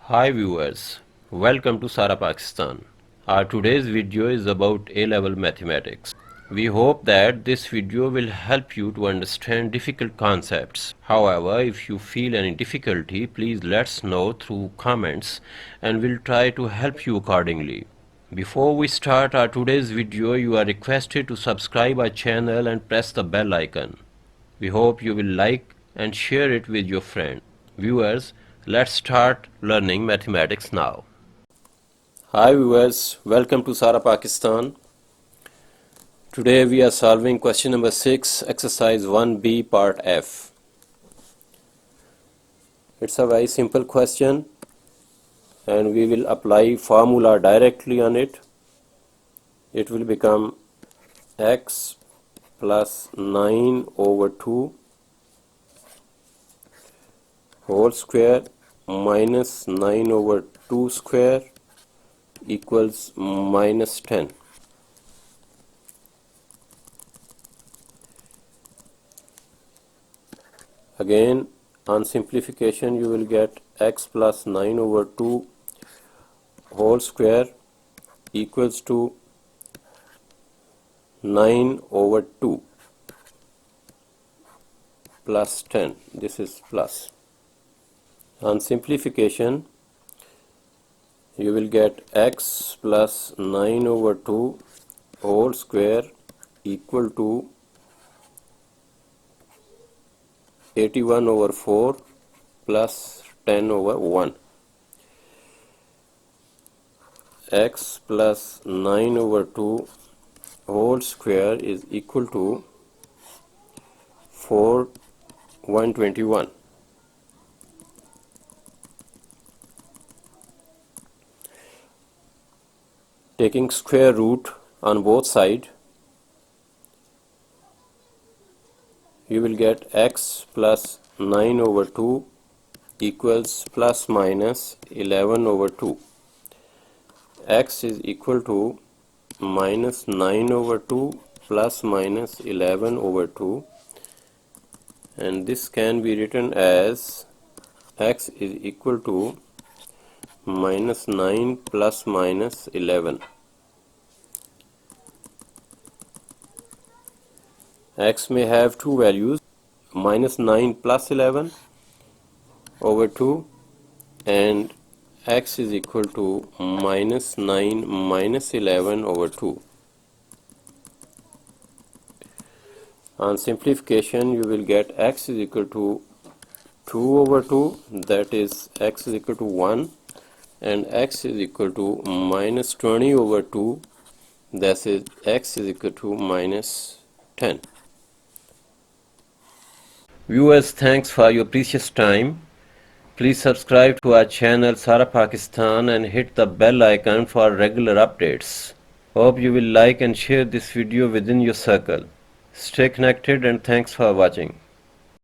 Hi viewers, welcome to Sara Pakistan. Our today's video is about A-level mathematics. We hope that this video will help you to understand difficult concepts. However, if you feel any difficulty, please let us know through comments and we'll try to help you accordingly. Before we start our today's video, you are requested to subscribe our channel and press the bell icon. We hope you will like and share it with your friends. Viewers, let's start learning mathematics now. Hi viewers, welcome to Sara Pakistan. Today we are solving question number 6, exercise 1B part F. It's a very simple question and we will apply formula directly on it. It will become x plus 9 over 2 whole square minus 9 over 2 square equals minus 10. Again, on simplification you will get x plus 9 over 2 whole square equals to 9 over 2 plus 10. This is plus. On simplification you will get x plus 9 over 2 whole square equal to 81 over 4 plus 10 over 1. X plus 9 over 2 whole square is equal to 121. Taking square root on both sides, you will get x plus 9 over 2 equals plus minus 11 over 2. X is equal to minus 9 over 2 plus minus 11 over 2, and this can be written as x is equal to minus 9 plus minus 11. X may have two values, minus 9 plus 11 over 2 and x is equal to minus 9 minus 11 over 2. On simplification you will get x is equal to 2 over 2, that is x is equal to 1, and x is equal to minus 20 over 2, that is x is equal to minus 10. Viewers, thanks for your precious time. Please subscribe to our channel Sara Pakistan and hit the bell icon for regular updates. Hope you will like and share this video within your circle. Stay connected and thanks for watching.